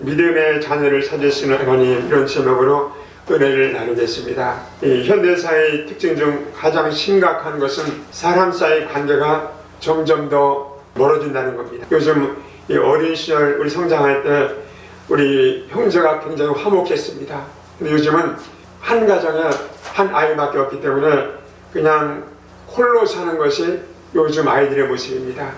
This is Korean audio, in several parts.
믿음의 자녀를 찾으시는 하나님, 이런 제목으로 은혜를 나누겠습니다. 이 현대사회의 특징 중 가장 심각한 것은 사람 사이의 관계가 점점 더 멀어진다는 겁니다. 요즘 이 어린 시절 우리 성장할 때 우리 형제가 굉장히 화목했습니다. 근데 요즘은 한 가정에 한 아이밖에 없기 때문에 그냥 홀로 사는 것이 요즘 아이들의 모습입니다.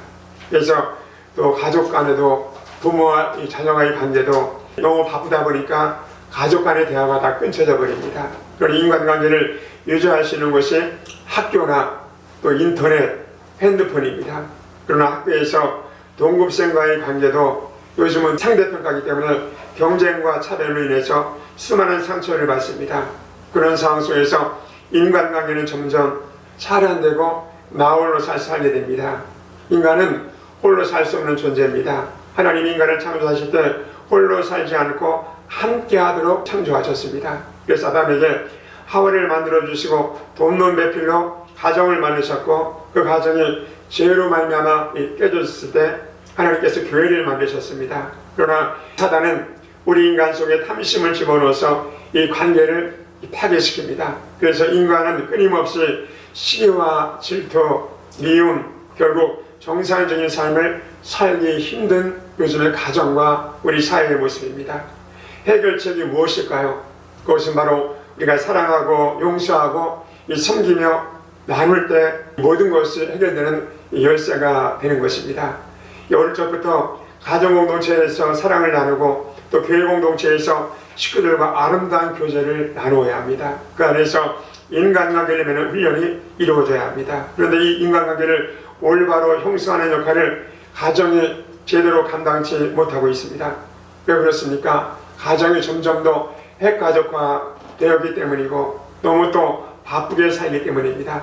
그래서 또 가족 간에도 부모와 이 자녀와의 관계도 너무 바쁘다 보니까 가족 간의 대화가 다 끊쳐져 버립니다. 그런 인간관계를 유지할 수 있는 것이 학교나 또 인터넷, 핸드폰입니다. 그러나 학교에서 동급생과의 관계도 요즘은 상대평가이기 때문에 경쟁과 차별로 인해서 수많은 상처를 받습니다. 그런 상황 속에서 인간관계는 점점 차단되고 나 홀로 살게 됩니다. 인간은 홀로 살 수 없는 존재입니다. 하나님 인간을 창조하실 때 홀로 살지 않고 함께 하도록 창조하셨습니다. 그래서 아담에게 하와를 만들어 주시고 돕는 배필로 가정을 만드셨고, 그 가정이 죄로 말미암아 깨졌을 때 하나님께서 교회를 만드셨습니다. 그러나 사단은 우리 인간 속에 탐심을 집어넣어서 이 관계를 파괴시킵니다. 그래서 인간은 끊임없이 시기와 질투, 미움, 결국 정상적인 삶을 살기 힘든 요즘의 가정과 우리 사회의 모습입니다. 해결책이 무엇일까요? 그것은 바로 우리가 사랑하고 용서하고 섬기며 나눌 때 모든 것이 해결되는 열쇠가 되는 것입니다. 어릴 적부터 가정 공동체에서 사랑을 나누고 또 교회 공동체에서 식구들과 아름다운 교제를 나누어야 합니다. 그 안에서 인간관계를 맺는 훈련이 이루어져야 합니다. 그런데 이 인간관계를 올바로 형성하는 역할을 가정이 제대로 감당치 못하고 있습니다. 왜 그렇습니까? 가정이 점점 더 핵가족화 되었기 때문이고, 너무 또 바쁘게 살기 때문입니다.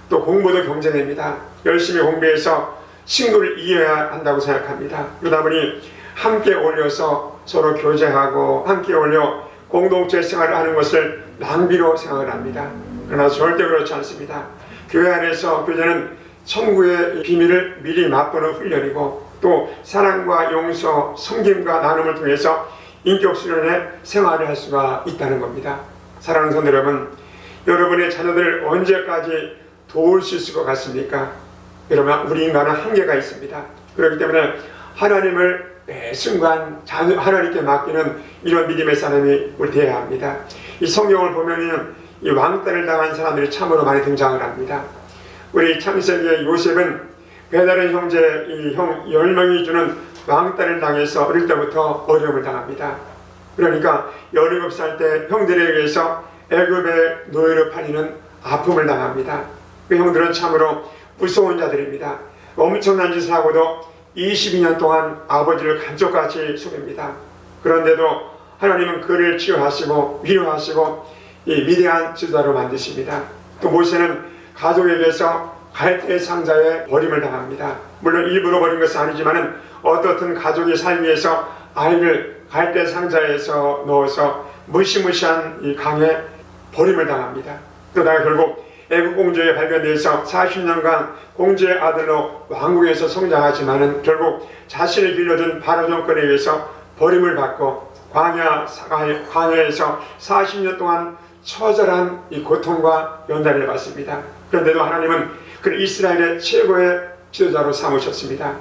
또 공부도 경쟁입니다. 열심히 공부해서 친구를 이해해야 한다고 생각합니다. 그러다 보니 함께 어울려서 서로 교제하고 함께 어울려 공동체 생활을 하는 것을 낭비로 생각을 합니다. 그러나 절대 그렇지 않습니다. 교회 안에서 교제는 천국의 비밀을 미리 맛보는 훈련이고, 또 사랑과 용서, 섬김과 나눔을 통해서 인격 수련의 생활을 할 수가 있다는 겁니다. 사랑하는 성도 여러분, 여러분의 자녀들을 언제까지 도울 수 있을 것 같습니까? 여러분, 우리 인간은 한계가 있습니다. 그렇기 때문에 하나님을 매 순간 하나님께 맡기는 이런 믿음의 사람이 우리 되어야 합니다. 이 성경을 보면은 이 왕따를 당한 사람들이 참으로 많이 등장을 합니다. 우리 창세기의 요셉은 배다른 형제 이 형 10명이 주는 왕따를 당해서 어릴 때부터 어려움을 당합니다. 그러니까 17살 때 형들에 의해서 애굽의 노예로 팔리는 아픔을 당합니다. 그 형들은 참으로 무서운 자들입니다. 엄청난 짓을 하고도 22년 동안 아버지를 감쪽같이 속입니다. 그런데도 하나님은 그를 치유하시고 위로하시고 이 위대한 지도자로 만드십니다. 또 모세는 가족에게서 갈대 상자에 버림을 당합니다. 물론 일부러 버린 것은 아니지만 어떻든 가족이 살기 위해서 아이를 갈대 상자에서 넣어서 무시무시한 이 강에 버림을 당합니다. 그러다가 결국 애국 공주에 발견돼서 40년간 공주의 아들로 왕궁에서 성장하지만은 결국 자신을 길러준 바로 정권에 의해서 버림을 받고 광야에서 40년 동안 처절한 이 고통과 연단을 받습니다. 그런데도 하나님은 그를 이스라엘의 최고의 지도자로 삼으셨습니다.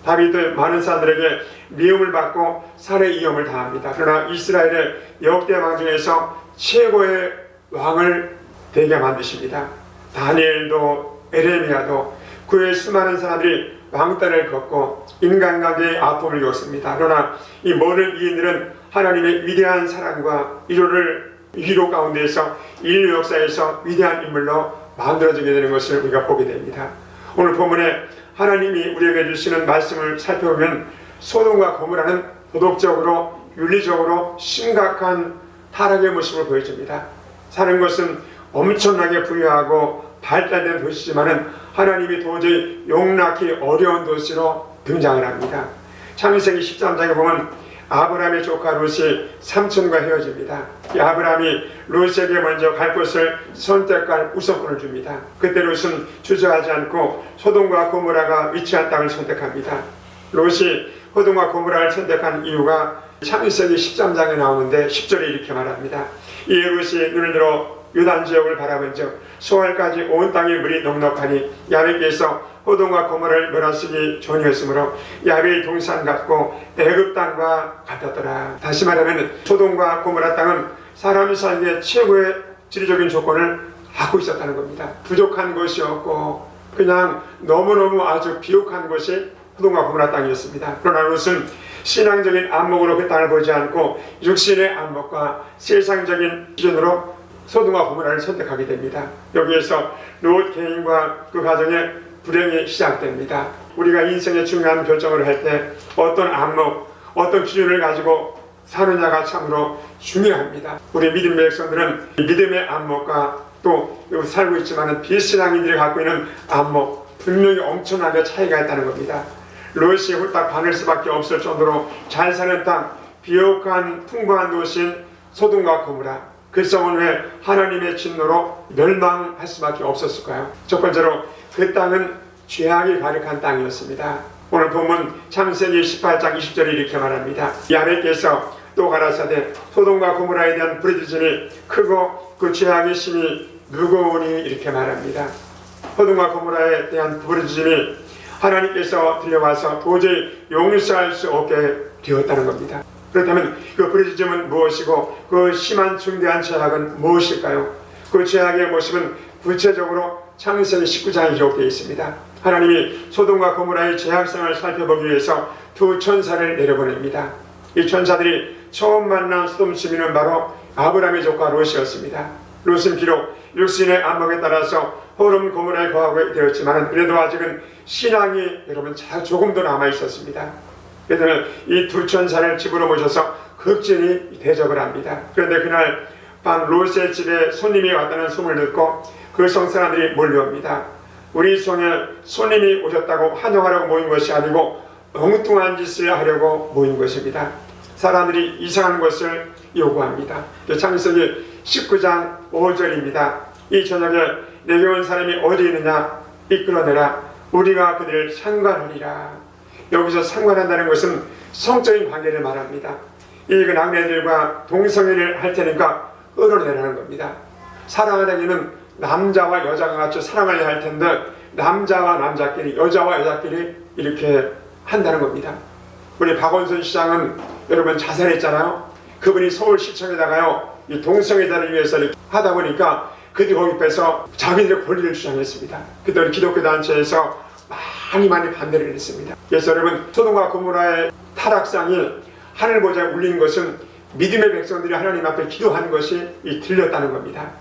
다윗도 많은 사람들에게 미움을 받고 살해 위험을 당합니다. 그러나 이스라엘의 역대 왕 중에서 최고의 왕을 되게 만드십니다. 다니엘도 에레미야도 그의 수많은 사람들이 왕따를 걷고 인간관계의 아픔을 겪습니다. 그러나 이 모든 이인들은 하나님의 위대한 사랑과 위로 가운데에서 인류 역사에서 위대한 인물로 만들어지게 되는 것을 우리가 보게 됩니다. 오늘 본문에 하나님이 우리에게 주시는 말씀을 살펴보면 소돔과 고모라는 도덕적으로 윤리적으로 심각한 타락의 모습을 보여줍니다. 사는 것은 엄청나게 부유하고 발달된 도시지만은 하나님이 도저히 용납하기 어려운 도시로 등장을 합니다. 창세기 13장에 보면 아브라함의 조카 롯이 삼촌과 헤어집니다. 이 아브라함이 롯에게 먼저 갈 곳을 선택할 우선권을 줍니다. 그때 롯은 주저하지 않고 소돔과 고모라가 위치한 땅을 선택합니다. 롯이 소돔과 고모라를 선택한 이유가 창세기 13장에 나오는데 10절에 이렇게 말합니다. 이에 롯이 눈을 들어 요단 지역을 바라본즉 소알까지 온 땅에 물이 넉넉하니 야훼께서 소돔과 고모라를 멸하시기 전이었으므로 야훼의 동산 같고 애굽 땅과 같았더라. 다시 말하면 소돔과 고모라 땅은 사람이 살기에 최고의 지리적인 조건을 갖고 있었다는 겁니다. 부족한 것이 없고 그냥 너무너무 아주 비옥한 것이 소돔과 고모라 땅이었습니다. 그러나 롯은 신앙적인 안목으로 그 땅을 보지 않고 육신의 안목과 세상적인 기준으로 소돔과 고모라를 선택하게 됩니다. 여기에서 롯 개인과 그 가정의 불행이 시작됩니다. 우리가 인생의 중요한 결정을 할 때 어떤 안목, 어떤 기준을 가지고 사느냐가 참으로 중요합니다. 우리 믿음의 백성들은 믿음의 안목과 또 살고 있지만 비신앙인들이 갖고 있는 안목 분명히 엄청나게 차이가 있다는 겁니다. 롯이 홀딱 반을 수밖에 없을 정도로 잘 사는 땅, 비옥한 풍부한 도시인 소돔과 고모라, 그 성은 왜 하나님의 진노로 멸망할 수밖에 없었을까요? 첫 번째로 그 땅은 죄악이 가득한 땅이었습니다. 오늘 본문 창세기 18장 20절에 이렇게 말합니다. 야훼께서 또 가라사대 소돔과 고모라에 대한 부르짖음이 크고 그 죄악의 심이 무거우니 이렇게 말합니다. 소돔과 고모라에 대한 부르짖음이 하나님께서 들려와서 도저히 용서할 수 없게 되었다는 겁니다. 그렇다면 그 부르짖음은 무엇이고 그 심한 중대한 죄악은 무엇일까요? 그 죄악의 모습은 구체적으로 창세기 19장에 기록되어 있습니다. 하나님이 소돔과 고모라의 죄악성을 살펴보기 위해서 두 천사를 내려보냅니다. 이 천사들이 처음 만난 소돔 시민은 바로 아브라함의 조카 롯이었습니다. 롯은 비록 육신의 안목에 따라서 소돔 고모라에 거하게 되었지만 그래도 아직은 신앙이 여러분 조금 더 남아 있었습니다. 그래서 이 두 천사를 집으로 모셔서 극진히 대접을 합니다. 그런데 그날 밤 롯의 집에 손님이 왔다는 소문을 듣고 그 성 사람들이 몰려옵니다. 우리 성에 손님이 오셨다고 환영하려고 모인 것이 아니고 엉뚱한 짓을 하려고 모인 것입니다. 사람들이 이상한 것을 요구합니다. 창세기 19장 5절입니다. 이 저녁에 내게 온 사람이 어디 있느냐 이끌어내라 우리가 그들을 상관하리라. 여기서 상관한다는 것은 성적인 관계를 말합니다. 이 낙내들과 동성애를 할 테니까 끌어내라는 겁니다. 사랑하려면 남자와 여자가 같이 사랑을 할 텐데 남자와 남자끼리 여자와 여자끼리 이렇게 한다는 겁니다. 우리 박원순 시장은 여러분 자살했잖아요. 그분이 서울시청에다가요 이 동성애자를 위해서 이렇게 하다 보니까 그들이 거기 빼서 자기들의 권리를 주장했습니다. 그때 우리 기독교 단체에서 많이 반대를 했습니다. 그래서 여러분 소돔과 고모라의 타락상이 하늘 보좌에 울린 것은 믿음의 백성들이 하나님 앞에 기도한 것이 들렸다는 겁니다.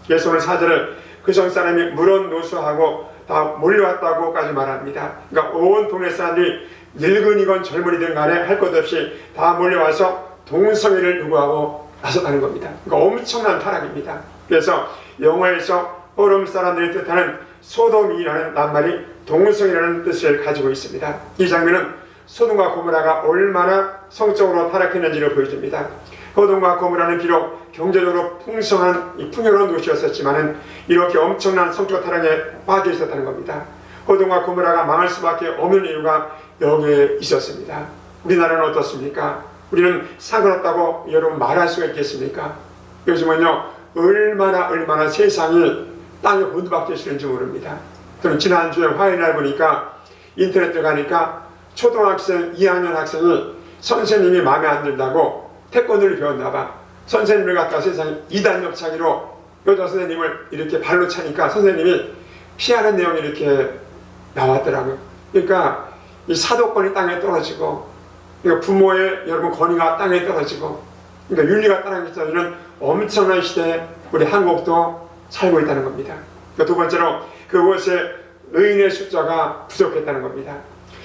그래서 오늘 4절을 그 성 사람이 물론 노수하고 다 몰려왔다고까지 말합니다. 그러니까 온 동네 사람들이 늙은이건 젊은이든 간에 할 것 없이 다 몰려와서 동성애를 요구하고 나섰다는 겁니다. 그러니까 엄청난 타락입니다. 그래서 영어에서 소돔 사람들이 뜻하는 소돔이라는 낱말이 동성이라는 뜻을 가지고 있습니다. 이 장면은 소돔과 고모라가 얼마나 성적으로 타락했는지를 보여줍니다. 소돔과 고모라는 비록 경제적으로 풍성한 풍요로운 도시였었지만 이렇게 엄청난 성적 타락에 빠져 있었다는 겁니다. 소돔과 고모라가 망할 수밖에 없는 이유가 여기에 있었습니다. 우리나라는 어떻습니까? 우리는 상관없다고 여러분 말할 수가 있겠습니까? 요즘은요 얼마나 세상이 땅에 곤두박질 치는지 모릅니다. 저는 지난주에 화요일날 보니까 인터넷 들어가니까 초등학생 2학년 학생이 선생님이 마음에 안 든다고 태권도를 배웠나봐. 선생님을 갖다 세상에 2단 옆차기로 여자 선생님을 이렇게 발로 차니까 선생님이 피하는 내용이 이렇게 나왔더라고요. 그러니까 이 사도권이 땅에 떨어지고 그러니까 부모의 여러분 권위가 땅에 떨어지고 그러니까 윤리가 땅에 떨어지는 엄청난 시대에 우리 한국도 살고 있다는 겁니다. 그러니까 두 번째로 그곳에 의인의 숫자가 부족했다는 겁니다.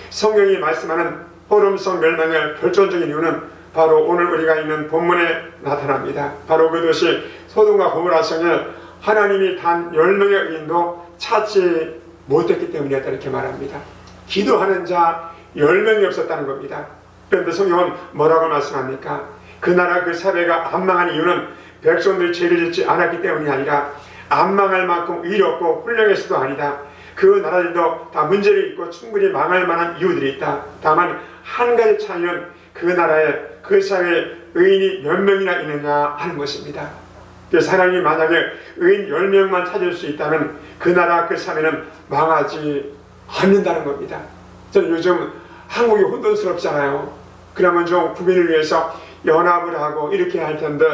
성경이 말씀하는 소돔성 멸망의 결정적인 이유는 바로 오늘 우리가 있는 본문에 나타납니다. 바로 그것이 소돔과 고모라 성에 하나님이 단 10명의 의인도 찾지 못했기 때문이었다 이렇게 말합니다. 기도하는 자 10명이 없었다는 겁니다. 그런데 성경은 뭐라고 말씀합니까? 그 나라 그 사회가 안망한 이유는 백성들이 죄를 짓지 않았기 때문이 아니라 안망할 만큼 의롭고 훌륭해서도 아니다. 그 나라들도 다 문제를 있고 충분히 망할 만한 이유들이 있다. 다만 한 가지 차이는 그 나라에 그 사회에 의인이 몇 명이나 있느냐 하는 것입니다. 그래서 하나님이 만약에 의인 10명만 찾을 수 있다면 그 나라 그 사회는 망하지 않는다는 겁니다. 저는 요즘 한국이 혼돈스럽잖아요. 그러면 좀 국민을 위해서 연합을 하고 이렇게 할 텐데,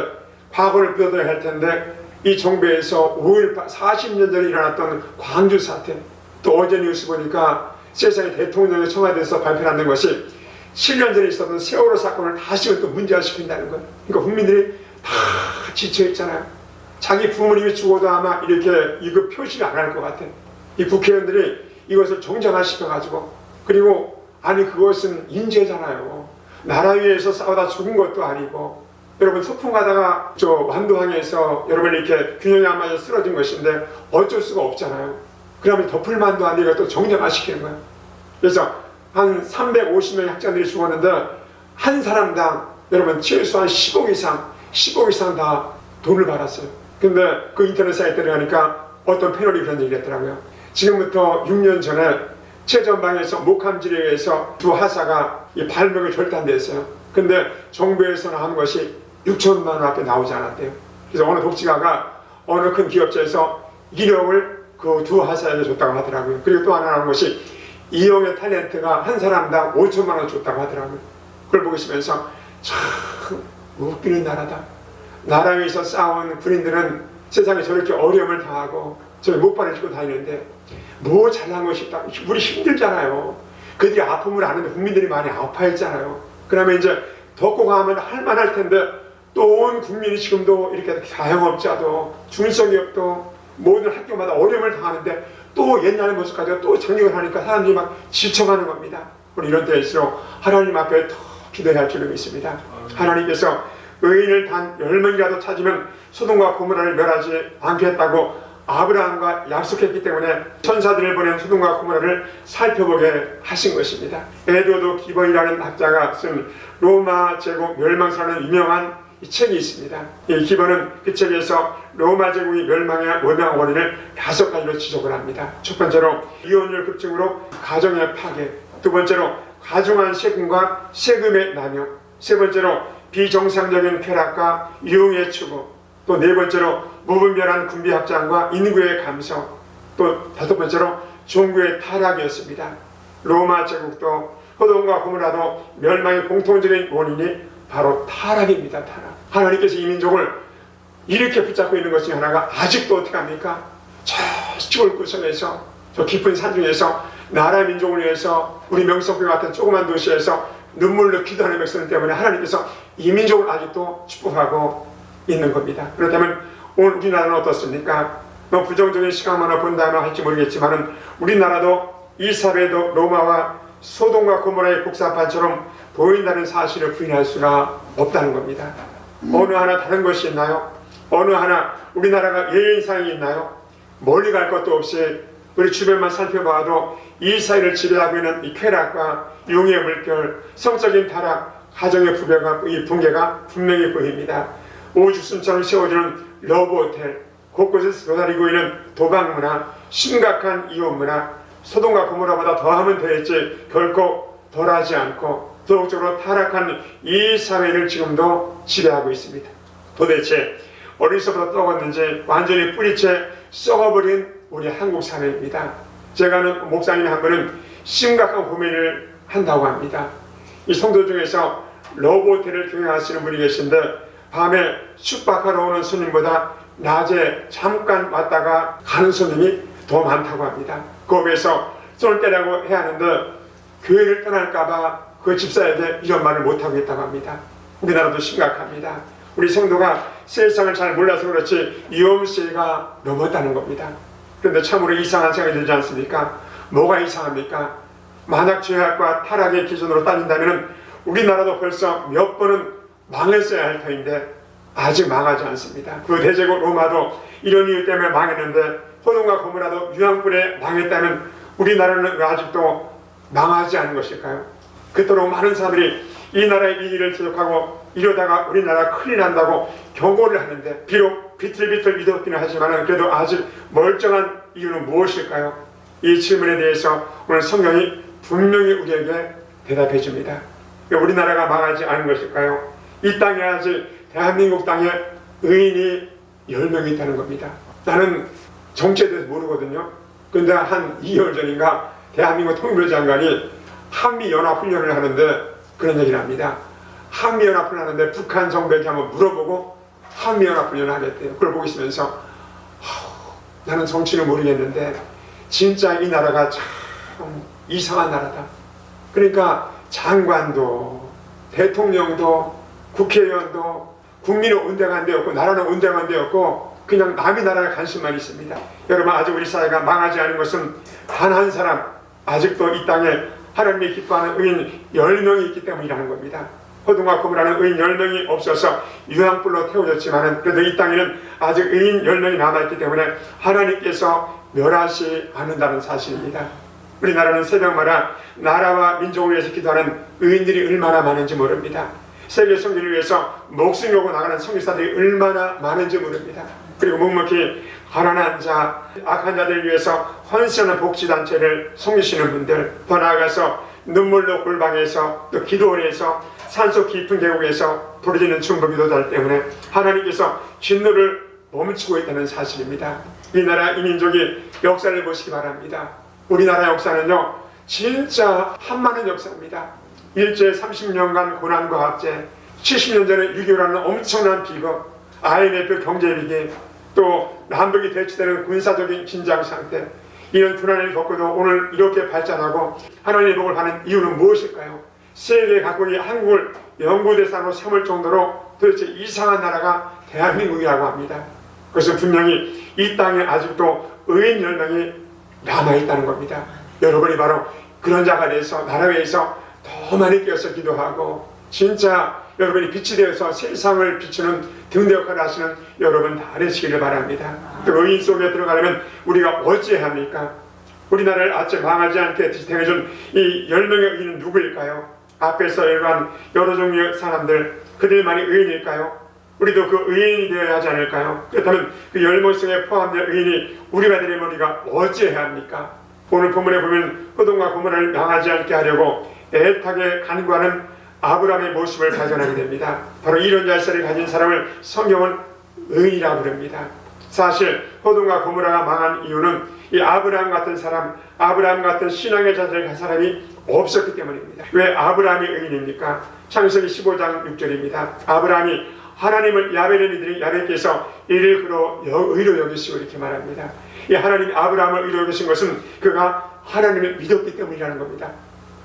과거를 비워둬야 할 텐데, 이 정부에서 5.18 40년 전에 일어났던 광주 사태, 또 어제 뉴스 보니까 세상에 대통령이 청와대에서 발표하는 것이 7년 전에 있었던 세월호 사건을 다시 또 문제화시킨다는 것. 그러니까 국민들이 다 지쳐있잖아요. 자기 부모님이 죽어도 아마 이렇게 이거 표시를 안 할 것 같아. 이 국회의원들이 이것을 정쟁화시켜가지고, 그리고 아니 그것은 인재잖아요. 나라 위해서 싸우다 죽은 것도 아니고, 여러분 소풍 가다가 저 완도항에서 여러분 이렇게 균형이 안 맞아 쓰러진 것인데 어쩔 수가 없잖아요. 그러면 덮을만도 아니고 또 정쟁화시키는 거예요. 그래서 한 350명의 학자들이 죽었는데 한 사람당 여러분 최소한 10억 이상 다 돈을 받았어요. 근데 그 인터넷 사이트에 들어가니까 어떤 패널이 그런 얘기를 했더라고요. 지금부터 6년 전에 최전방에서 목함질에 의해서 두 하사가 이 발목을 절단됐어요. 근데 정부에서 나온 것이 6천만 원밖에 나오지 않았대요. 그래서 어느 독지가가 어느 큰 기업체에서 1억을 그 두 하사에게 줬다고 하더라고요. 그리고 또 하나 나온 것이 이용의 탤런트가 한 사람당 5천만 원 줬다고 하더라고요. 그걸 보고 있으면서 참 웃기는 나라다. 나라 위에서 싸운 군인들은 세상에 저렇게 어려움을 당하고 저렇게 못발을 짚고 다니는데 뭐 잘난 것이 있다. 우리 힘들잖아요. 그들이 아픔을 아는데 국민들이 많이 아파했잖아요. 그러면 이제 덮고 가면 할만할 텐데 또 온 국민이 지금도 이렇게 자영업자도 중소기업도 모든 학교마다 어려움을 당하는데 또 옛날의 모습 가지고 또 정력을 하니까 사람들이 막 지쳐가는 겁니다. 우리 이런 때일수록 하나님 앞에 더 기도해야 할 줄을 믿습니다. 하나님께서 의인을 단 10명이라도 찾으면 소돔과 고모라를 멸하지 않겠다고 아브라함과 약속했기 때문에 천사들을 보낸 소돔과 고모라를 살펴보게 하신 것입니다. 에드워드 기번이라는 학자가 쓴 로마 제국 멸망사라는 유명한 이 책이 있습니다. 이 기번은 그 책에서 로마 제국이 멸망의 원명 원인을 5가지로 지적을 합니다. 첫 번째로 이혼율 급증으로 가정의 파괴, 두 번째로 가중한 세금과 세금의 남용, 세 번째로 비정상적인 쾌락과 유흥의 추구, 또 네 번째로 무분별한 군비 확장과 인구의 감소, 또 다섯 번째로 종교의 타락이었습니다. 로마 제국도 소돔과 고모라도 멸망의 공통적인 원인이 바로 타락입니다. 타락. 하나님께서 이 민족을 이렇게 붙잡고 있는 것 중에 하나가 아직도 어떻게 합니까? 저 시골 구석에서 저 깊은 산 중에서 나라 민족을 위해서 우리 명성교회 같은 조그만 도시에서 눈물로 기도하는 백성 때문에 하나님께서 이 민족을 아직도 축복하고 있는 겁니다. 그렇다면 오늘 우리나라는 어떻습니까? 뭐 부정적인 시각만을 본다면 할지 모르겠지만 우리나라도 이스라엘도 로마와 소돔과 고모라의 복사판처럼 보인다는 사실을 부인할 수가 없다는 겁니다. 어느 하나 다른 것이 있나요? 어느 하나 우리나라가 예외인상이 있나요? 멀리 갈 것도 없이 우리 주변만 살펴봐도 이 사회를 지배하고 있는 이 쾌락과 유흥의 물결, 성적인 타락, 가정의 붕괴가 분명히 보입니다. 오죽순처럼 세워지는 러브호텔, 곳곳에서 도사리고 있는 도박문화, 심각한 이혼문화, 소돔과 고모라보다 더하면 되겠지 결코 덜하지 않고 도덕적으로 타락한 이 사회를 지금도 지배하고 있습니다. 도대체 어디서부터 떠왔는지 완전히 뿌리채 썩어버린 우리 한국 사회입니다. 제가 아는 목사님 한 분은 심각한 고민을 한다고 합니다. 이 성도 중에서 러브호텔을 경영하시는 분이 계신데 밤에 숙박하러 오는 손님보다 낮에 잠깐 왔다가 가는 손님이 더 많다고 합니다. 그 위해서 쏠 때라고 해야 하는데 교회를 떠날까봐 그 집사에게 이런 말을 못하고 있다고 합니다. 우리나라도 심각합니다. 우리 성도가 세상을 잘 몰라서 그렇지 위험세가 넘었다는 겁니다. 그런데 참으로 이상한 생각이 들지 않습니까? 뭐가 이상합니까? 만약 죄악과 타락의 기준으로 따진다면 우리나라도 벌써 몇 번은 망했어야 할 터인데 아직 망하지 않습니다. 그 대제국 로마도 이런 이유 때문에 망했는데 소돔과 고모라도 유황불에 망했다면 우리나라는 왜 아직도 망하지 않은 것일까요? 그토록 많은 사람들이 이 나라의 위기를 지적하고 이러다가 우리나라 큰일 난다고 경고를 하는데 비록 비틀비틀 믿었기는 하지만 그래도 아직 멀쩡한 이유는 무엇일까요? 이 질문에 대해서 오늘 성경이 분명히 우리에게 대답해 줍니다. 우리나라가 망하지 않은 것일까요? 이 땅에 아직 대한민국 땅에 의인이 10명이 있다는 겁니다. 나는 정치에 대해서 모르거든요. 근데 한 2개월 전인가 대한민국 통일부 장관이 한미연합훈련을 하는데 그런 얘기를 합니다. 한미연합훈련을 하는데 북한 정부에게 한번 물어보고 한미연합훈련을 하겠대요. 그걸 보고 있으면서 나는 정치를 모르겠는데 진짜 이 나라가 참 이상한 나라다. 그러니까 장관도 대통령도 국회의원도 국민은 온데간 데없고 나라는 온데간 데없고 그냥 남의 나라에 관심만 있습니다. 여러분, 아직 우리 사회가 망하지 않은 것은 단 한 사람, 아직도 이 땅에 하나님이 기뻐하는 의인 10명이 있기 때문이라는 겁니다. 호동과 고무라는 의인 10명이 없어서 유황불로 태워졌지만 그래도 이 땅에는 아직 의인 10명이 남아있기 때문에 하나님께서 멸하지 않는다는 사실입니다. 우리나라는 새벽마다 나라와 민족을 위해서 기도하는 의인들이 얼마나 많은지 모릅니다. 세계 선교를 위해서 목숨 걸고 나가는 선교사들이 얼마나 많은지 모릅니다. 그리고 묵묵히 가난한 자, 악한 자들을 위해서 헌신하는 복지단체를 섬기시는 분들, 더 나아가서 눈물로 골방에서 또 기도원에서 산속 깊은 계곡에서 부르짖는 중보기도자들 때문에 하나님께서 진노를 멈추고 있다는 사실입니다. 이 나라 이 민족이 역사를 보시기 바랍니다. 우리나라 역사는요 진짜 한많은 역사입니다. 일제 30년간 고난과 압제, 70년 전에 6.25라는 엄청난 비극, IMF 경제위기, 또 남북이 대치되는 군사적인 긴장 상태, 이런 불안을 겪고도 오늘 이렇게 발전하고 하나님의 복을 받는 이유는 무엇일까요? 세계 각국이 한국을 연구대상으로 삼을 정도로 도대체 이상한 나라가 대한민국이라고 합니다. 그래서 분명히 이 땅에 아직도 의인 10명이 남아있다는 겁니다. 여러분이 바로 그런 자가 돼서 나라 위해서 더 많이 깨어서 기도하고 진짜 여러분이 빛이 되어서 세상을 비추는 등대 역할을 하시는 여러분 다 되시기를 바랍니다. 그 의인 속에 들어가려면 우리가 어찌해야 합니까? 우리나라를 아직 망하지 않게 지탱해준 이 10명의 의인은 누구일까요? 앞에서 일반 여러 종류의 사람들, 그들만이 의인일까요? 우리도 그 의인이 되어야 하지 않을까요? 그렇다면 그 10명 속에 포함된 의인이 우리가 되려면 우리가 어찌해야 합니까? 오늘 본문에 보면 호동과 고모라를 망하지 않게 하려고 애타게 간구하는 아브라함의 모습을 발견하게 됩니다. 바로 이런 열쇠를 가진 사람을 성경은 의인이라고 부릅니다. 사실 호동과 고모라가 망한 이유는 이 아브라함 같은 사람, 아브라함 같은 신앙의 자세를 가진 사람이 없었기 때문입니다. 왜 아브라함이 의인입니까? 창세기 15장 6절입니다. 아브라함이 하나님을 야베를 믿으니 야베께서 이를 그로 의로 여기시고 이렇게 말합니다. 이 하나님이 아브라함을 의로 여기신 것은 그가 하나님을 믿었기 때문이라는 겁니다.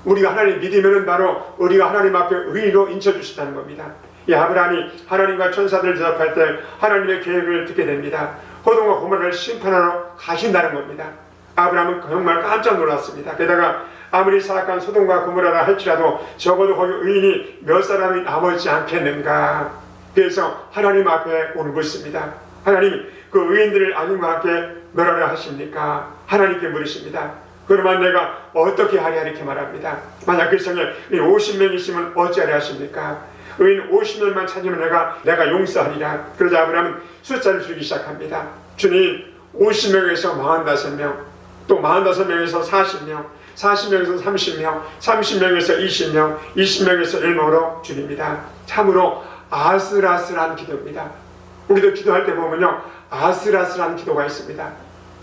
우리가 하나님 믿으면 바로 우리가 하나님 앞에 의로 인쳐주시다는 겁니다. 이 아브라함이 하나님과 천사들을 대접할 때 하나님의 계획을 듣게 됩니다. 호동과 고모라를 심판하러 가신다는 겁니다. 아브라함은 정말 깜짝 놀랐습니다. 게다가 아무리 사악한 소돔과 고모라라 할지라도 적어도 거기 의인이 몇 사람이 남아있지 않겠는가. 그래서 하나님 앞에 오늘 묻습니다. 하나님, 그 의인들을 악인하게 멸하려 하십니까? 하나님께 물으십니다. 그러면 내가 어떻게 하랴 이렇게 말합니다. 만약 그 성에 50명 있으면 어찌하랴 하십니까? 의인 50명만 찾으면 내가 용서하리라. 그러자 아브라함은 숫자를 줄이기 시작합니다. 주님, 50명에서 45명, 또 45명에서 40명, 40명에서 30명, 30명에서 20명, 20명에서 1명으로 줄입니다. 참으로 아슬아슬한 기도입니다. 우리도 기도할 때 보면요, 아슬아슬한 기도가 있습니다.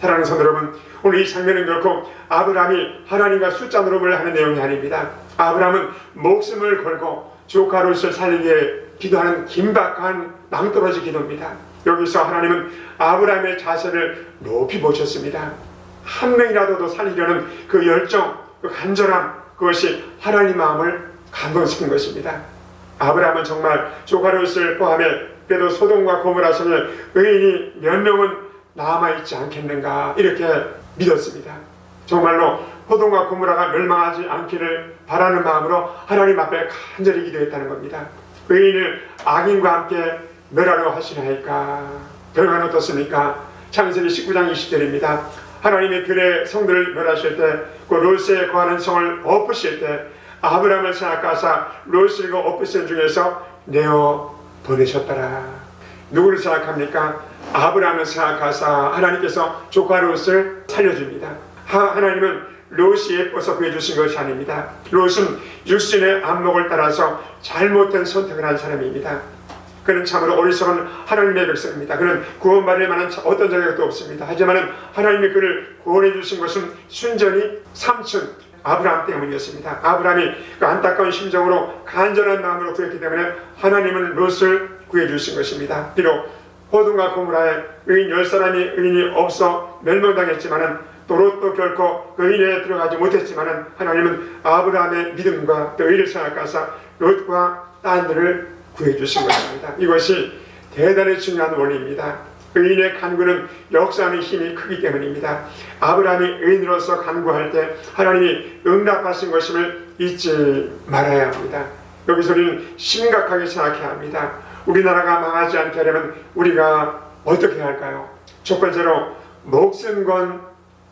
사랑하는 성도 여러분, 오늘 이 장면은 결코 아브라함이 하나님과 숫자 노름을 하는 내용이 아닙니다. 아브라함은 목숨을 걸고 조카 롯을 살리기 위해 기도하는 긴박한 낭떠러지 기도입니다. 여기서 하나님은 아브라함의 자세를 높이 보셨습니다. 한 명이라도 더 살리려는 그 열정, 그 간절함, 그것이 하나님 마음을 감동시킨 것입니다. 아브라함은 정말 조카 롯을 포함해 그래도 소돔과 고모라 성에 의인이 몇 명은 남아있지 않겠는가 이렇게 믿었습니다. 정말로 소돔과 고모라가 멸망하지 않기를 바라는 마음으로 하나님 앞에 간절히 기도했다는 겁니다. 의인을 악인과 함께 멸하려 하시나이까? 결과는 어떻습니까? 창세기 19장 20절입니다. 하나님의 들의 성들을 멸하실 때, 그 롯에 거하는 성을 엎으실 때 아브라함을 생각하사 롯을 엎으신 중에서 내어 보내셨더라. 누구를 생각합니까? 아브라함을 생각하사 하나님께서 조카 롯을 살려줍니다. 하나님은 롯이 예뻐서 구해주신 것이 아닙니다. 롯은 육신의 안목을 따라서 잘못된 선택을 한 사람입니다. 그는 참으로 어리석은 하나님의 백성입니다. 그는 구원받을 만한 어떤 자격도 없습니다. 하지만 하나님이 그를 구원해 주신 것은 순전히 삼촌 아브라함 때문이었습니다. 아브라함이 그 안타까운 심정으로 간절한 마음으로 구했기 때문에 하나님은 롯을 구해 주신 것입니다. 비록 호돈과 고모라에 의인 10사람이 의인이 없어 멸망당했지만 또 롯도 결코 그 의인에 들어가지 못했지만 하나님은 아브라함의 믿음과 또 의를 생각하사 롯과 딸들을 구해 주신 것입니다. 이것이 대단히 중요한 원리입니다. 의인의 간구는 역사하는 힘이 크기 때문입니다. 아브라함이 의인으로서 간구할 때 하나님이 응답하신 것임을 잊지 말아야 합니다. 여기서 우리는 심각하게 생각해야 합니다. 우리나라가 망하지 않게 하려면 우리가 어떻게 해야 할까요? 첫 번째로 목숨 건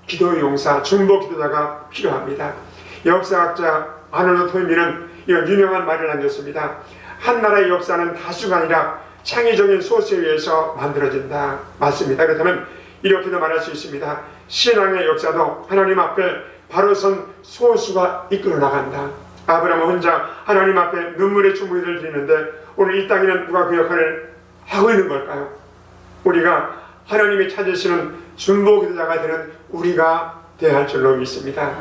기도 용사, 중보 기도자가 필요합니다. 역사학자 아놀드 토인비는 이런 유명한 말을 남겼습니다. 한 나라의 역사는 다수가 아니라 창의적인 소스에 의해서 만들어진다. 맞습니다. 그렇다면 이렇게도 말할 수 있습니다. 신앙의 역사도 하나님 앞에 바로 선 소수가 이끌어 나간다. 아브라함은 혼자 하나님 앞에 눈물의 중보기도를 드리는데 오늘 이 땅에는 누가 그 역할을 하고 있는 걸까요? 우리가 하나님이 찾으시는 중보기도자가 되는 우리가 되어야 할 줄로 믿습니다.